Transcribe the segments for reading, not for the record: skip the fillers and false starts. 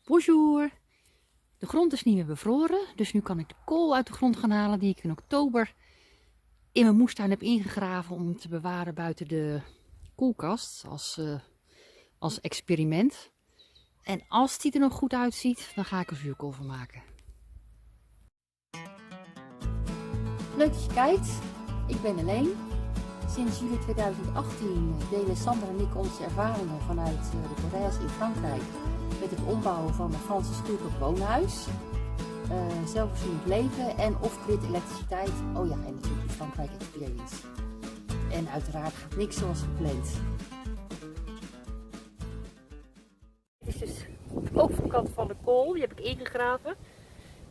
Bonjour! De grond is niet meer bevroren, dus nu kan ik de kool uit de grond gaan halen die ik in oktober in mijn moestuin heb ingegraven om hem te bewaren buiten de koelkast als experiment. En als die er nog goed uitziet, dan ga ik er zuurkool van maken. Leuk dat je kijkt. Ik ben Helene. Sinds juli 2018 delen Sander en ik onze ervaringen vanuit de Corrèze in Frankrijk met het ombouwen van een Franse schuurlijk woonhuis, zelfvoorzienend leven en off-grid elektriciteit. Oh ja, en natuurlijk de Frankrijk Experience. En uiteraard gaat niks zoals gepland. Dit is dus de bovenkant van de kool, die heb ik ingegraven.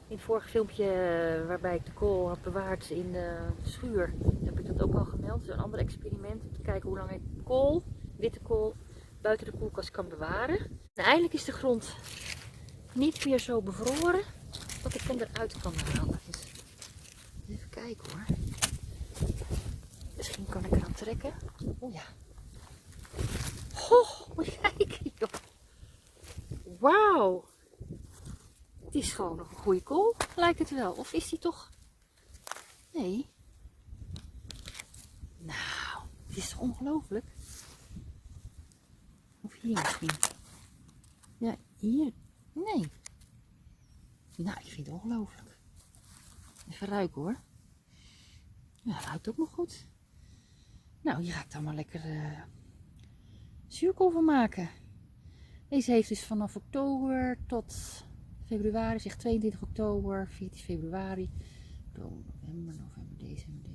In het vorige filmpje waarbij ik de kool had bewaard in de schuur, heb ik dat ook al gemeld. Het is een ander experiment om te kijken hoe lang ik kool, witte kool, buiten de koelkast kan bewaren. En eindelijk is de grond niet meer zo bevroren dat ik hem eruit kan halen. Dus even kijken hoor. Misschien kan ik eraan trekken. Oh ja. Oh, moet je kijken joh. Wauw. Het is gewoon nog een goede kool, lijkt het wel. Of is die toch... Nee. Nou, het is ongelooflijk. Of hier misschien. Ja, hier. Nee. Nou, ik vind het ongelooflijk. Even ruiken hoor. Ja, dat ruikt ook nog goed. Nou, hier ga ik dan maar lekker zuurkool van maken. Deze heeft dus vanaf oktober tot februari, zeg 22 oktober, 14 februari, november, december.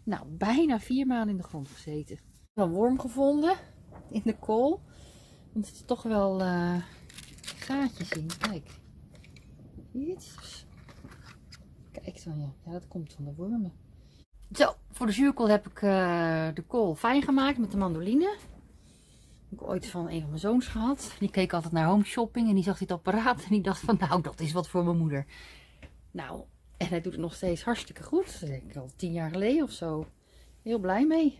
Nou, bijna 4 maanden in de grond gezeten. Ik heb een worm gevonden in de kool. Want er zitten toch wel gaatjes in. Kijk. Zie je het? Kijk dan ja. Ja, dat komt van de wormen. Zo, voor de zuurkool heb ik de kool fijn gemaakt met de mandoline. Heb ik ooit van een van mijn zoons gehad. Die keek altijd naar Home Shopping en die zag dit apparaat en die dacht van nou, dat is wat voor mijn moeder. Nou, en hij doet het nog steeds hartstikke goed. Dat denk ik al 10 jaar geleden of zo. Heel blij mee.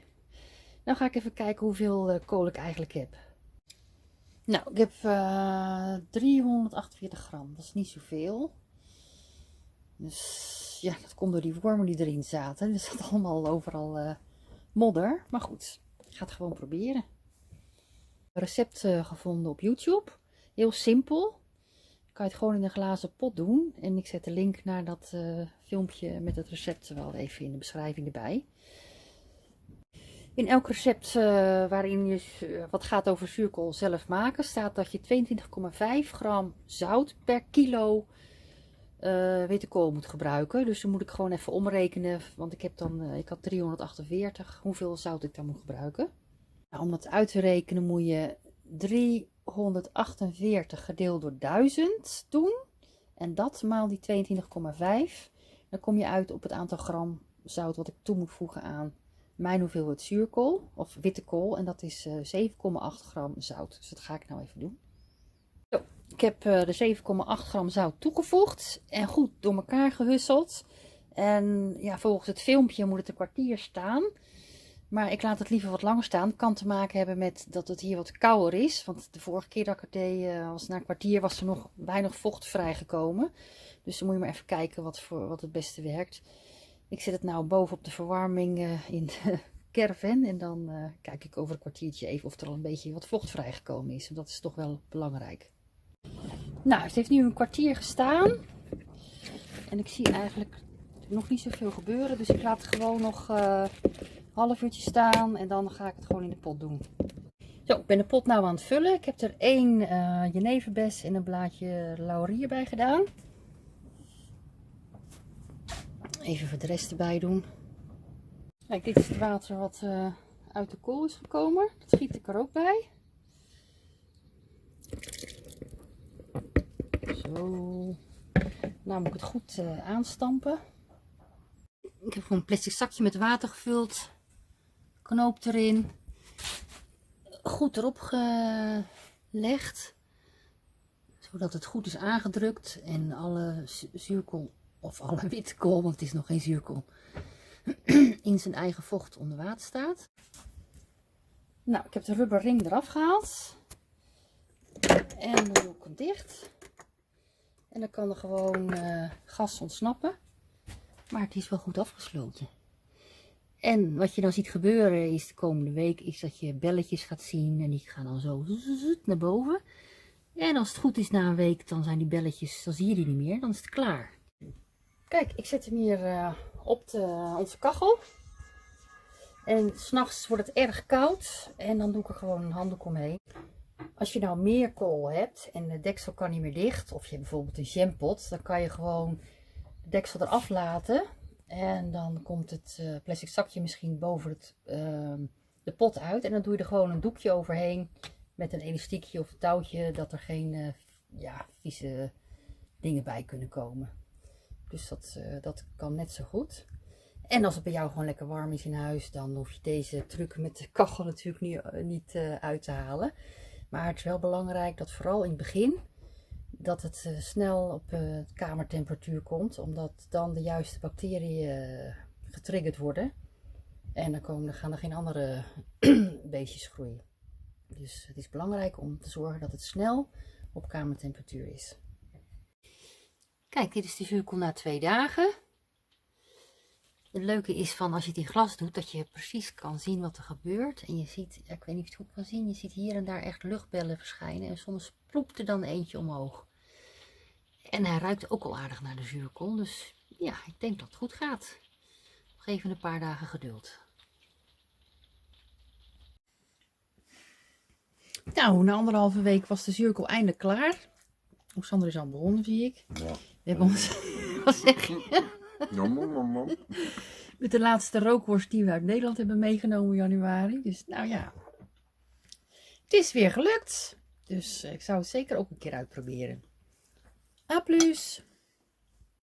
Nou ga ik even kijken hoeveel kool ik eigenlijk heb. Nou, ik heb 348 gram. Dat is niet zoveel. Dus ja, dat komt door die wormen die erin zaten. Er zat allemaal overal modder. Maar goed, ik ga het gewoon proberen. Recept gevonden op YouTube. Heel simpel. Kan je het gewoon in een glazen pot doen. En ik zet de link naar dat filmpje met het recept wel even in de beschrijving erbij. In elk recept waarin je wat gaat over zuurkool zelf maken, staat dat je 22,5 gram zout per kilo witte kool moet gebruiken. Dus dan moet ik gewoon even omrekenen, want ik had 348, hoeveel zout ik dan moet gebruiken. Nou, om dat uit te rekenen moet je 348 gedeeld door 1000 doen. En dat maal die 22,5. Dan kom je uit op het aantal gram zout wat ik toe moet voegen aan mijn hoeveelheid zuurkool of witte kool. En dat is 7,8 gram zout. Dus dat ga ik nou even doen. Zo, ik heb de 7,8 gram zout toegevoegd en goed door elkaar gehusseld. En ja, volgens het filmpje moet het een kwartier staan. Maar ik laat het liever wat langer staan. Kan te maken hebben met dat het hier wat kouder is. Want de vorige keer dat ik het deed, na een kwartier was er nog weinig vocht vrijgekomen. Dus dan moet je maar even kijken wat het beste werkt. Ik zet het nou boven op de verwarming in de caravan. En dan kijk ik over een kwartiertje even of er al een beetje wat vocht vrijgekomen is. Want dat is toch wel belangrijk. Nou, het heeft nu een kwartier gestaan. En ik zie eigenlijk nog niet zoveel gebeuren. Dus ik laat het gewoon nog half uurtje staan en dan ga ik het gewoon in de pot doen. Zo, ik ben de pot nou aan het vullen. Ik heb er 1 jeneverbes en een blaadje laurier bij gedaan. Even voor de rest erbij doen. Kijk, dit is het water wat uit de kool is gekomen. Dat schiet ik er ook bij. Zo. Nou moet ik het goed aanstampen. Ik heb gewoon een plastic zakje met water gevuld. Knoop erin. Goed erop gelegd. Zodat het goed is aangedrukt. En alle zuurkool, of alle witte kool, want het is nog geen zuurkool, in zijn eigen vocht onder water staat. Nou, ik heb de rubber ring eraf gehaald. En dan doe ik hem dicht. En dan kan er gewoon gas ontsnappen. Maar het is wel goed afgesloten. En wat je dan ziet gebeuren is de komende week is dat je belletjes gaat zien. En die gaan dan zo naar boven. En als het goed is na een week, dan zijn die belletjes, dan zie je die niet meer. Dan is het klaar. Kijk, ik zet hem hier op onze kachel. En 's nachts wordt het erg koud. En dan doe ik er gewoon een handdoek omheen. Als je nou meer kool hebt en de deksel kan niet meer dicht. Of je hebt bijvoorbeeld een jampot. Dan kan je gewoon de deksel eraf laten. En dan komt het plastic zakje misschien boven de pot uit. En dan doe je er gewoon een doekje overheen. Met een elastiekje of een touwtje. Dat er geen vieze dingen bij kunnen komen. Dus dat kan net zo goed. En als het bij jou gewoon lekker warm is in huis. Dan hoef je deze truc met de kachel natuurlijk niet uit te halen. Maar het is wel belangrijk dat vooral in het begin. Dat het snel op kamertemperatuur komt. Omdat dan de juiste bacteriën getriggerd worden. En dan gaan er geen andere beestjes groeien. Dus het is belangrijk om te zorgen dat het snel op kamertemperatuur is. Kijk, dit is de zuurkool na 2 dagen. Het leuke is van als je het in glas doet, dat je precies kan zien wat er gebeurt. En je ziet, ik weet niet of je het goed kan zien, je ziet hier en daar echt luchtbellen verschijnen. En soms ploept er dan eentje omhoog. En hij ruikt ook al aardig naar de zuurkool. Dus ja, ik denk dat het goed gaat. Nog even een paar dagen geduld. Nou, na 1,5 week was de zuurkool eindelijk klaar. Sander is al begonnen, zie ik. Ja. We hebben ons, wat zeg je? Met de laatste rookworst die we uit Nederland hebben meegenomen in januari. Dus nou ja, het is weer gelukt. Dus ik zou het zeker ook een keer uitproberen. A plus!